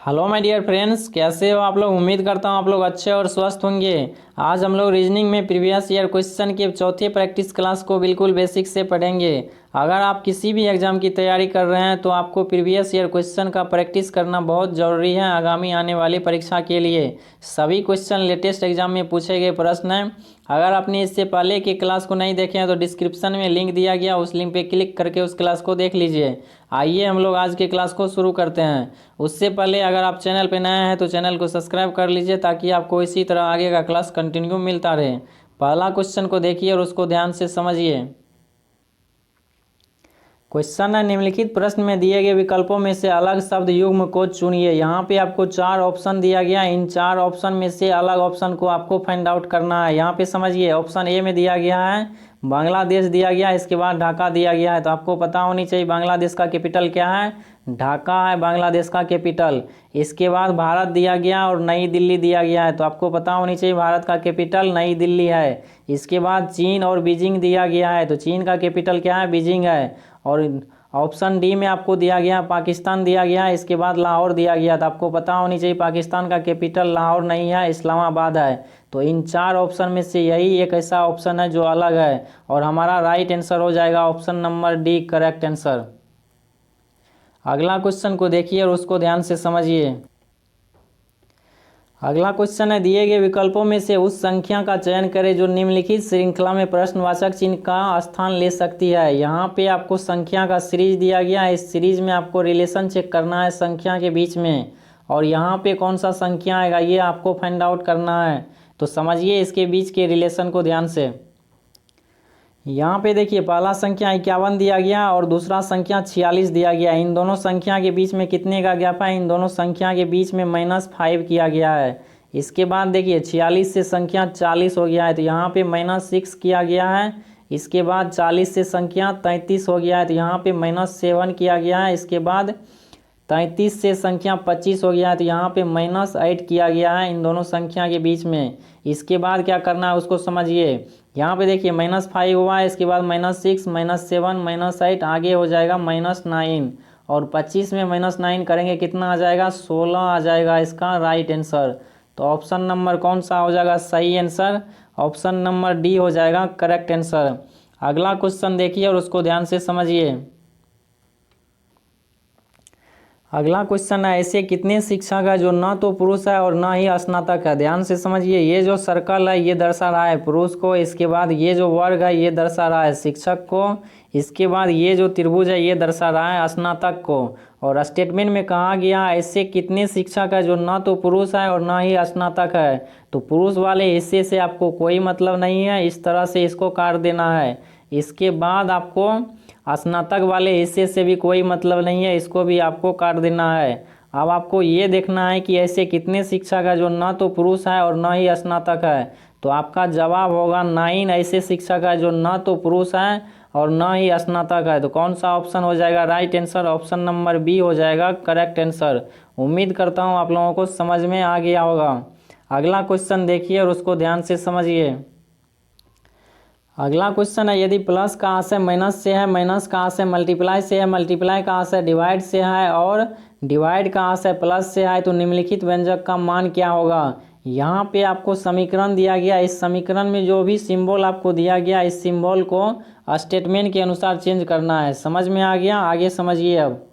Hello my dear friends, कैसे हो आप लोग। उम्मीद करता हूँ आप लोग अच्छे और स्वस्थ होंगे। आज हम लोग रीजनिंग में प्रीवियस ईयर क्वेश्चन के चौथे प्रैक्टिस क्लास को बिल्कुल बेसिक से पढ़ेंगे। अगर आप किसी भी एग्जाम की तैयारी कर रहे हैं तो आपको प्रीवियस ईयर क्वेश्चन का प्रैक्टिस करना बहुत ज़रूरी है। आगामी आने वाली परीक्षा के लिए सभी क्वेश्चन लेटेस्ट एग्जाम में पूछे गए प्रश्न हैं। अगर आपने इससे पहले की क्लास को नहीं देखे हैं तो डिस्क्रिप्शन में लिंक दिया गया, उस लिंक पे क्लिक करके उस क्लास को देख लीजिए। आइए हम लोग आज के क्लास को शुरू करते हैं। उससे पहले अगर आप चैनल पे नए हैं तो चैनल को सब्सक्राइब कर लीजिए ताकि आपको इसी तरह आगे का क्लास कंटिन्यू मिलता रहे। पहला क्वेश्चन को देखिए और उसको ध्यान से समझिए। क्वेश्चन है, निम्नलिखित प्रश्न में दिए गए विकल्पों में से अलग शब्द युग्म को चुनिए। यहाँ पे आपको चार ऑप्शन दिया गया, इन चार ऑप्शन में से अलग ऑप्शन को आपको फाइंड आउट करना है। यहाँ पे समझिए, ऑप्शन ए में दिया गया है बांग्लादेश दिया गया है, इसके बाद ढाका दिया गया है। तो आपको पता होनी चाहिए बांग्लादेश का कैपिटल क्या है, ढाका है बांग्लादेश का कैपिटल। इसके बाद भारत दिया गया और नई दिल्ली दिया गया है, तो आपको पता होनी चाहिए भारत का कैपिटल नई दिल्ली है। इसके बाद चीन और बीजिंग दिया गया है, तो चीन का कैपिटल क्या है, बीजिंग है। और ऑप्शन डी में आपको दिया गया पाकिस्तान दिया गया है, इसके बाद लाहौर दिया गया। तो आपको पता होनी चाहिए पाकिस्तान का कैपिटल लाहौर नहीं है, इस्लामाबाद है। तो इन चार ऑप्शन में से यही एक ऐसा ऑप्शन है जो अलग है और हमारा राइट आंसर हो जाएगा option number D, correct answer. अगला क्वेश्चन को देखिए और उसको ध्यान से समझिए। अगला क्वेश्चन है, दिए गए विकल्पों में से उस संख्या का चयन करें जो निम्नलिखित श्रृंखला में प्रश्नवाचक चिन्ह का स्थान ले सकती है। यहाँ पे आपको संख्या का सीरीज दिया गया है, इस सीरीज में आपको रिलेशन चेक करना है संख्या के बीच में, और यहाँ पे कौन सा संख्या आएगा ये आपको फाइंड आउट करना है। तो समझिए इसके बीच के रिलेशन को ध्यान से। यहाँ पे देखिए, पहला संख्या 51 दिया गया और दूसरा संख्या 46 दिया गया। इन दोनों संख्या के बीच में कितने का गैप है, इन दोनों संख्या के बीच में -5 किया गया है। इसके बाद देखिए 46 से संख्या 40 हो गया है, तो यहाँ पे -6 किया गया है। इसके बाद 40 से संख्या 33 हो गया है, तो यहाँ पे -7 किया गया है। इसके बाद 33 से संख्या 25 हो गया है, तो यहाँ पे -8 किया गया है इन दोनों संख्या के बीच में। इसके बाद क्या करना है उसको समझिए। यहाँ पे देखिए -5 हुआ है, इसके बाद -6, -7, -8, आगे हो जाएगा -9, और 25 में -9 करेंगे कितना आ जाएगा, 16 आ जाएगा इसका राइट आंसर। तो ऑप्शन नंबर कौन सा हो जाएगा सही आंसर, ऑप्शन नंबर डी हो जाएगा करेक्ट आंसर। अगला क्वेश्चन देखिए और उसको ध्यान से समझिए। अगला क्वेश्चन है, ऐसे कितने शिक्षक है जो न तो पुरुष है और न ही स्नातक है। ध्यान से समझिए, ये जो सर्कल है ये दर्शा रहा है पुरुष को, इसके बाद ये जो वर्ग है ये दर्शा रहा है शिक्षक को, इसके बाद ये जो त्रिभुज है ये दर्शा रहा है स्नातक को। और स्टेटमेंट में कहा गया ऐसे कितने शिक्षक है जो न तो पुरुष है और न ही स्नातक है। तो पुरुष वाले हिस्से से आपको कोई मतलब नहीं है, इस तरह से इसको काट देना है। इसके बाद आपको स्नातक वाले हिस्से से भी कोई मतलब नहीं है, इसको भी आपको काट देना है। अब आपको ये देखना है कि ऐसे कितने शिक्षक है जो न तो पुरुष है और न ही स्नातक है। तो आपका जवाब होगा 9 ऐसे शिक्षक है जो न तो पुरुष है और न ही स्नातक है। तो कौन सा ऑप्शन हो जाएगा right answer, option number B हो जाएगा करेक्ट आंसर। उम्मीद करता हूँ आप लोगों को समझ में आ गया होगा। अगला क्वेश्चन देखिए और उसको ध्यान से समझिए। अगला क्वेश्चन है, यदि प्लस का आशय माइनस से है, माइनस का आशय मल्टीप्लाई से है, मल्टीप्लाई का आशय डिवाइड से है और डिवाइड का आशय प्लस से है, तो निम्नलिखित व्यंजक का मान क्या होगा। यहाँ पे आपको समीकरण दिया गया, इस समीकरण में जो भी सिंबल आपको दिया गया इस सिंबल को स्टेटमेंट के अनुसार चेंज करना है। समझ में आ गया, आगे समझिए। अब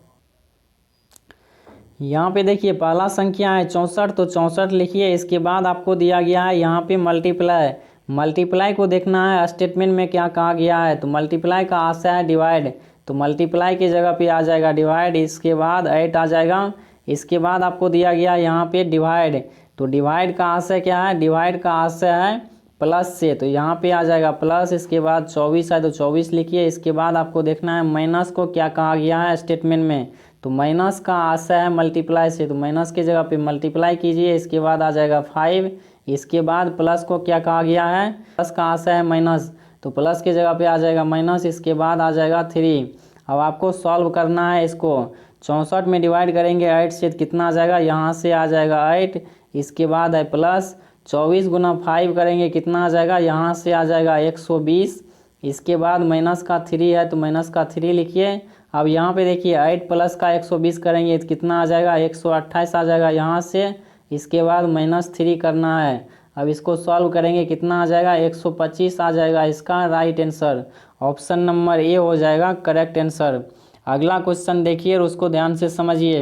यहाँ पे देखिए पहला संख्या है 64, तो 64 लिखिए। इसके बाद आपको दिया गया है यहाँ पे मल्टीप्लाई, मल्टीप्लाई को देखना है स्टेटमेंट में क्या कहा गया है। तो मल्टीप्लाई का आशय है डिवाइड, तो मल्टीप्लाई की जगह पे आ जाएगा डिवाइड। इसके बाद 8 आ जाएगा। इसके बाद आपको दिया गया यहाँ पे डिवाइड, तो डिवाइड का आशय क्या है, डिवाइड का आशय है प्लस से, तो यहाँ पे आ जाएगा प्लस। इसके बाद 24 है तो 24 लिखिए। इसके बाद आपको देखना है माइनस को क्या कहा गया है स्टेटमेंट में, तो माइनस का आशय है मल्टीप्लाई से, तो माइनस की जगह पे मल्टीप्लाई कीजिए। इसके बाद आ जाएगा 5। इसके बाद प्लस को क्या कहा गया है, प्लस का आशय है माइनस, तो प्लस की जगह पे आ जाएगा माइनस। इसके बाद आ जाएगा 3। अब आपको सॉल्व करना है इसको। 64 में डिवाइड करेंगे 8 से, कितना आ जाएगा, यहाँ से आ जाएगा 8। इसके बाद है प्लस 24 गुना 5 करेंगे कितना आ जाएगा, यहाँ से आ जाएगा 120। इसके बाद माइनस का 3 है तो माइनस का 3 लिखिए। अब यहाँ पे देखिए 8 प्लस का 120 करेंगे तो कितना आ जाएगा, 128 आ जाएगा यहाँ से। इसके बाद -3 करना है। अब इसको सॉल्व करेंगे कितना आ जाएगा, 125 आ जाएगा इसका right answer. Option number A हो जाएगा करेक्ट आंसर। अगला क्वेश्चन देखिए और उसको ध्यान से समझिए।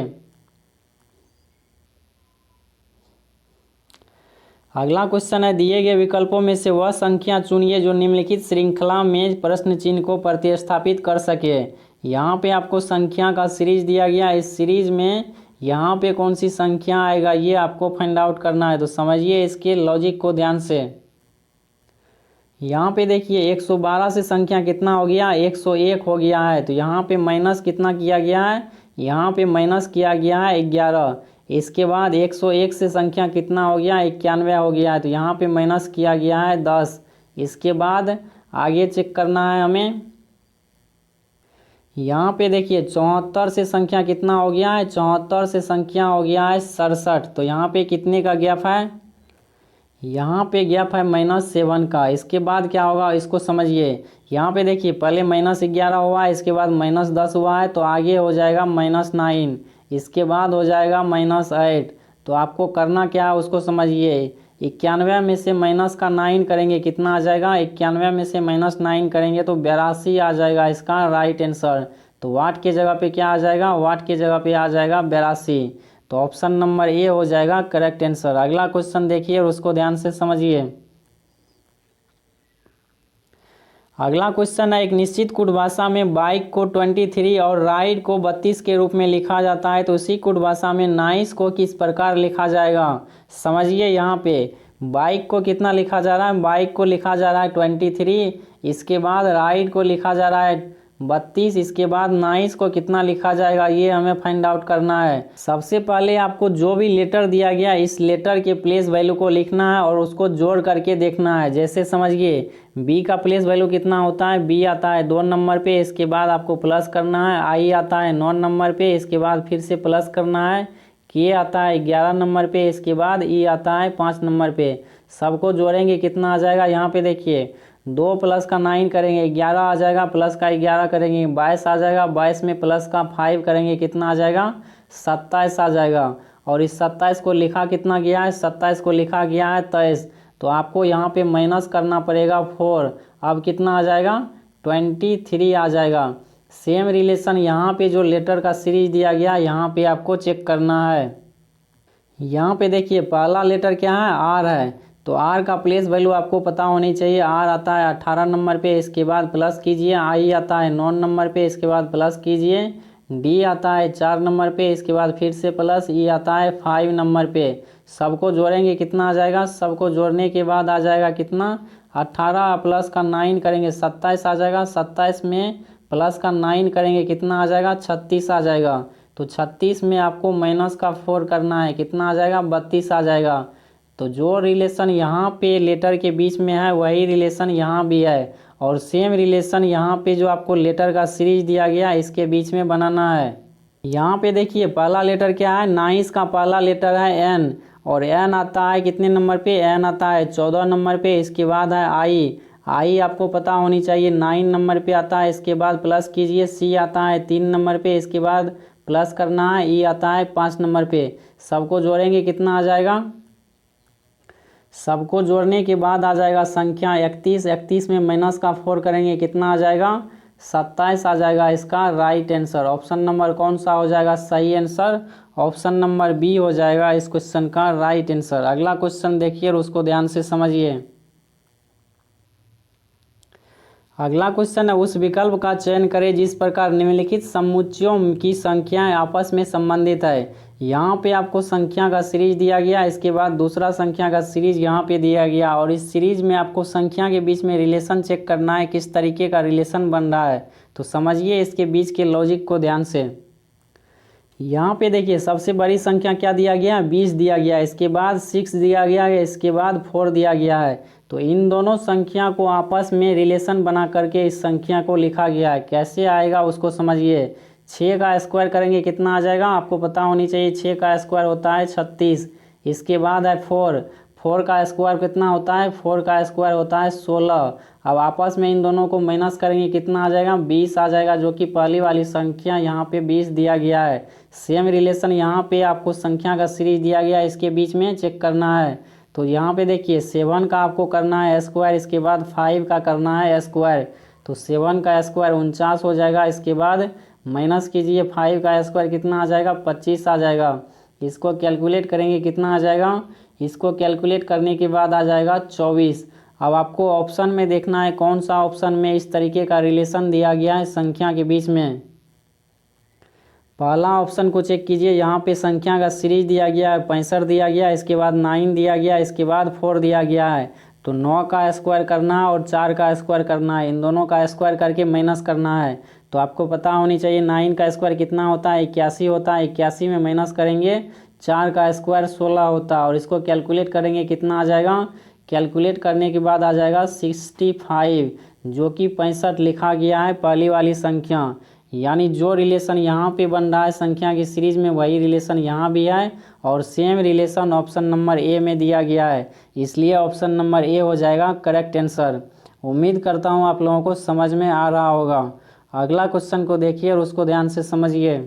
अगला क्वेश्चन है, दिए गए विकल्पों में से वह संख्या चुनिए जो निम्नलिखित श्रृंखला में प्रश्न चिन्ह को प्रतिस्थापित कर सके। यहाँ पे आपको संख्या का सीरीज दिया गया, इस सीरीज में यहाँ पे कौन सी संख्या आएगा ये आपको फाइंड आउट करना है। तो समझिए इसके लॉजिक को ध्यान से। यहाँ पे देखिए 112 से संख्या कितना हो गया, 101 हो गया है। तो यहाँ पे माइनस कितना किया गया है, यहाँ पे माइनस किया गया है 11। इसके बाद 101 से संख्या कितना हो गया, 91 हो गया है। तो यहाँ पे माइनस किया गया है 10। इसके बाद आगे चेक करना है हमें। यहाँ पे देखिए 74 से संख्या कितना हो गया है, 74 से संख्या हो गया है 67। तो यहाँ पे कितने का गैप है, यहाँ पे गैप है -7 का। इसके बाद क्या होगा इसको समझिए। यहाँ पे देखिए पहले -11 हुआ है, इसके बाद -10 हुआ है, तो आगे हो जाएगा -9। इसके बाद हो जाएगा -8। तो आपको करना क्या है उसको समझिए। 91 में से -9 करेंगे कितना आ जाएगा, 91 में से -9 करेंगे तो 82 आ जाएगा इसका राइट आंसर। तो वाट के जगह पे क्या आ जाएगा, वाट के जगह पे आ जाएगा 82। तो ऑप्शन नंबर ए हो जाएगा करेक्ट आंसर। अगला क्वेश्चन देखिए और उसको ध्यान से समझिए। अगला क्वेश्चन है, एक निश्चित कोड भाषा में बाइक को 23 और राइड को 32 के रूप में लिखा जाता है, तो उसी कोड भाषा में नाइस को किस प्रकार लिखा जाएगा। समझिए यहाँ पे बाइक को कितना लिखा जा रहा है, बाइक को लिखा जा रहा है 23। इसके बाद राइड को लिखा जा रहा है 32। इसके बाद नाइस को कितना लिखा जाएगा ये हमें फाइंड आउट करना है। सबसे पहले आपको जो भी लेटर दिया गया इस लेटर के प्लेस वैल्यू को लिखना है और उसको जोड़ करके देखना है। जैसे समझिए बी का प्लेस वैल्यू कितना होता है, बी आता है 2 नंबर पे, इसके बाद आपको प्लस करना है। आई आता है 9 नंबर पे, इसके बाद फिर से प्लस करना है। के आता है 11 नंबर पे, इसके बाद ई आता है 5 नंबर पे। सबको जोड़ेंगे कितना आ जाएगा, यहाँ पे देखिए 2 प्लस का 9 करेंगे 11 आ जाएगा, प्लस का 11 करेंगे 22 आ जाएगा, 22 में प्लस का 5 करेंगे कितना आ जाएगा, 27 आ जाएगा। और इस 27 को लिखा कितना गया है, 27 को लिखा गया है 23। तो आपको यहाँ पे माइनस करना पड़ेगा 4। अब कितना आ जाएगा, 23 आ जाएगा। सेम रिलेशन यहाँ पे जो लेटर का सीरीज दिया गया यहाँ पे आपको चेक करना है। यहाँ पे देखिए पहला लेटर क्या है, आर है। तो आर का प्लेस वैल्यू आपको पता होनी चाहिए। आर आता है 18 नंबर पे, इसके बाद प्लस कीजिए। आई आता है 9 नंबर पे, इसके बाद प्लस कीजिए। डी आता है 4 नंबर पे, इसके बाद फिर से प्लस। ई आता है 5 नंबर पे। सबको जोड़ेंगे कितना आ जाएगा, सबको जोड़ने के बाद आ जाएगा कितना, 18 प्लस का 9 करेंगे 27 आ जाएगा। 27 में प्लस का 9 करेंगे कितना आ जाएगा, 36 आ जाएगा। तो 36 में आपको -4 करना है, कितना आ जाएगा, 32 आ जाएगा। तो जो रिलेशन यहाँ पे लेटर के बीच में है वही रिलेशन यहाँ भी है, और सेम रिलेशन यहाँ पे जो आपको लेटर का सीरीज दिया गया इसके बीच में बनाना है। यहाँ पे देखिए पहला लेटर क्या है, नाइस का पहला लेटर है एन, और एन आता है कितने नंबर पे, एन आता है 14 नंबर पे। इसके बाद है आई, आई आपको पता होनी चाहिए 9 नंबर पे आता है। इसके बाद प्लस कीजिए। सी आता है 3 नंबर पे, इसके बाद प्लस करना है। ई आता है 5 नंबर पे। सबको जोड़ेंगे कितना आ जाएगा, सबको जोड़ने के बाद आ जाएगा संख्या 31। 31 में -4 करेंगे कितना आ जाएगा, 27 आ जाएगा इसका राइट आंसर। ऑप्शन नंबर कौन सा हो जाएगा सही आंसर, ऑप्शन नंबर बी हो जाएगा इस क्वेश्चन का राइट आंसर। अगला क्वेश्चन देखिए और उसको ध्यान से समझिए। अगला क्वेश्चन है, उस विकल्प का चयन करें जिस प्रकार निम्नलिखित समुच्चयों की संख्याएं आपस में संबंधित है। यहाँ पे आपको संख्या का सीरीज दिया गया, इसके बाद दूसरा संख्या का सीरीज यहाँ पे दिया गया, और इस सीरीज में आपको संख्या के बीच में रिलेशन चेक करना है किस तरीके का रिलेशन बन रहा है। तो समझिए इसके बीच के लॉजिक को ध्यान से। यहाँ पे देखिए सबसे बड़ी संख्या क्या दिया गया, 20 दिया गया, इसके बाद 6 दिया गया है, इसके बाद 4 दिया गया है। तो इन दोनों संख्या को आपस में रिलेशन बना करके इस संख्या को लिखा गया है। कैसे आएगा उसको समझिए। 6 का स्क्वायर करेंगे कितना आ जाएगा, आपको पता होनी चाहिए 6 का स्क्वायर होता है 36। इसके बाद है 4, 4 का स्क्वायर कितना होता है, 4 का स्क्वायर होता है 16। अब आपस में इन दोनों को माइनस करेंगे, कितना आ जाएगा, 20 आ जाएगा, जो कि पहली वाली संख्या यहाँ पे 20 दिया गया है। सेम रिलेशन यहाँ पे आपको संख्या का सीरीज दिया गया है, इसके बीच में चेक करना है। तो यहाँ पे देखिए 7 का आपको करना है स्क्वायर, इसके बाद 5 का करना है स्क्वायर। तो 7 का स्क्वायर 49 हो जाएगा, इसके बाद माइनस कीजिए 5 का स्क्वायर कितना आ जाएगा, 25 आ जाएगा। इसको कैलकुलेट करेंगे कितना आ जाएगा, इसको कैलकुलेट करने के बाद आ जाएगा 24। अब आपको ऑप्शन में देखना है कौन सा ऑप्शन में इस तरीके का रिलेशन दिया गया है संख्या के बीच में। पहला ऑप्शन को चेक कीजिए, यहाँ पे संख्या का सीरीज दिया गया है 65 दिया गया है, इसके बाद 9 दिया गया है, इसके बाद 4 दिया गया है। तो 9 का स्क्वायर करना है और 4 का स्क्वायर करना है, इन दोनों का स्क्वायर करके माइनस करना है। तो आपको पता होनी चाहिए 9 का स्क्वायर कितना होता है, 81 होता है। 81 में माइनस करेंगे 4 का स्क्वायर 16 होता है, और इसको कैलकुलेट करेंगे कितना आ जाएगा, कैलकुलेट करने के बाद आ जाएगा 65, जो कि 65 लिखा गया है पहली वाली संख्या। यानी जो रिलेशन यहाँ पे बन रहा है संख्या की सीरीज में, वही रिलेशन यहाँ भी है, और same relation option number A में दिया गया है, इसलिए ऑप्शन नंबर ए हो जाएगा करेक्ट आंसर। उम्मीद करता हूँ आप लोगों को समझ में आ रहा होगा। अगला क्वेश्चन को देखिए और उसको ध्यान से समझिए।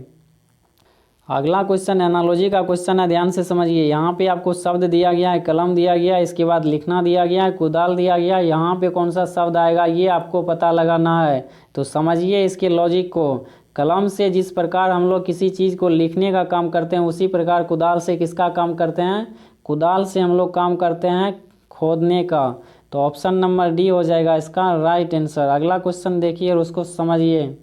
अगला क्वेश्चन एनालॉजी का क्वेश्चन है, ध्यान से समझिए। यहाँ पे आपको शब्द दिया गया है, कलम दिया गया है, इसके बाद लिखना दिया गया है, कुदाल दिया गया है। यहाँ पे कौन सा शब्द आएगा ये आपको पता लगाना है। तो समझिए इसके लॉजिक को। कलम से जिस प्रकार हम लोग किसी चीज़ को लिखने का काम करते हैं, उसी प्रकार कुदाल से किसका काम करते हैं, कुदाल से हम लोग काम करते हैं खोदने का। तो ऑप्शन नंबर डी हो जाएगा इसका राइट आंसर। अगला क्वेश्चन देखिए और उसको समझिए।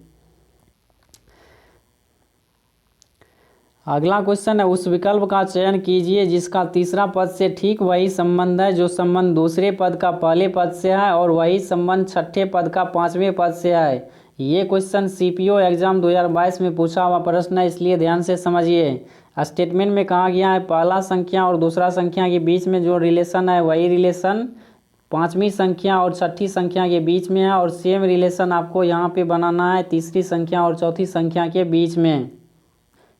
अगला क्वेश्चन है, उस विकल्प का चयन कीजिए जिसका तीसरा पद से ठीक वही संबंध है जो संबंध दूसरे पद का पहले पद से है, और वही संबंध छठे पद का पांचवें पद से है। ये क्वेश्चन सीपीओ एग्जाम 2022 में पूछा हुआ प्रश्न है, इसलिए ध्यान से समझिए। स्टेटमेंट में कहा गया है पहला संख्या और दूसरा संख्या के बीच में जो रिलेशन है वही रिलेशन पांचवी संख्या और छठी संख्या के बीच में है, और सेम रिलेशन आपको यहाँ पे बनाना है तीसरी संख्या और चौथी संख्या के बीच में।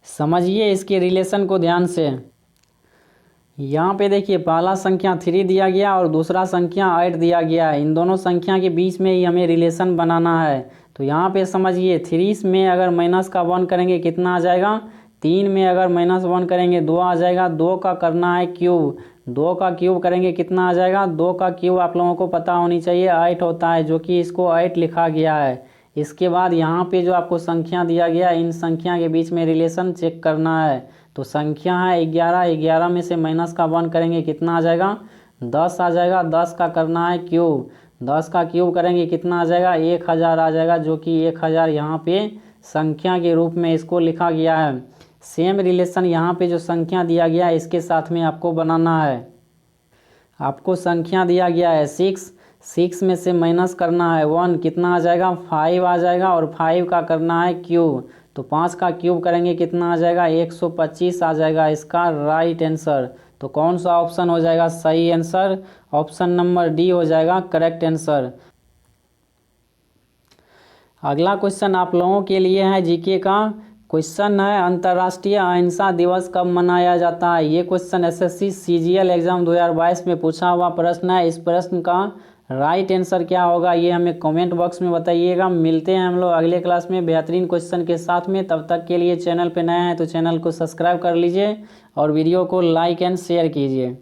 समझिए इसके रिलेशन को ध्यान से। यहाँ पे देखिए पहला संख्या 3 दिया गया और दूसरा संख्या 8 दिया गया है, इन दोनों संख्या के बीच में ही हमें रिलेशन बनाना है। तो यहाँ पे समझिए 3 में अगर माइनस का 1 करेंगे कितना आ जाएगा, 3 में अगर -1 करेंगे 2 आ जाएगा। 2 का करना है क्यूब, 2 का क्यूब करेंगे कितना आ जाएगा, 2 का क्यूब आप लोगों को पता होनी चाहिए 8 होता है, जो कि इसको 8 लिखा गया है। इसके बाद यहाँ पे जो आपको संख्या दिया गया इन संख्या के बीच में रिलेशन चेक करना है। तो संख्या है 11, 11 में से माइनस का 1 करेंगे कितना आ जाएगा, 10 आ जाएगा। 10 का करना है क्यूब, 10 का क्यूब करेंगे कितना आ जाएगा, 1000 आ जाएगा, जो कि 1000 यहाँ पे संख्या के रूप में इसको लिखा गया है। सेम रिलेशन यहाँ पे जो संख्या दिया गया है इसके साथ में आपको बनाना है। आपको संख्या दिया गया है 6 में से माइनस करना है 1 कितना आ जाएगा, 5 आ जाएगा, और 5 का करना है क्यूब। तो 5 का क्यूब करेंगे कितना आ जाएगा, 125 आ जाएगा इसका राइट आंसर। तो कौन सा ऑप्शन हो जाएगा सही आंसर, ऑप्शन नंबर डी हो जाएगा करेक्ट आंसर। अगला क्वेश्चन आप लोगों के लिए है जीके का क्वेश्चन है, अंतर्राष्ट्रीय अहिंसा दिवस कब मनाया जाता है। ये क्वेश्चन एसएससी सीजीएल एग्जाम 2022 में पूछा हुआ प्रश्न है। इस प्रश्न का राइट आंसर क्या होगा ये हमें कमेंट बॉक्स में बताइएगा। मिलते हैं हम लोग अगले क्लास में बेहतरीन क्वेश्चन के साथ में। तब तक के लिए चैनल पे नए हैं तो चैनल को सब्सक्राइब कर लीजिए और वीडियो को लाइक एंड शेयर कीजिए।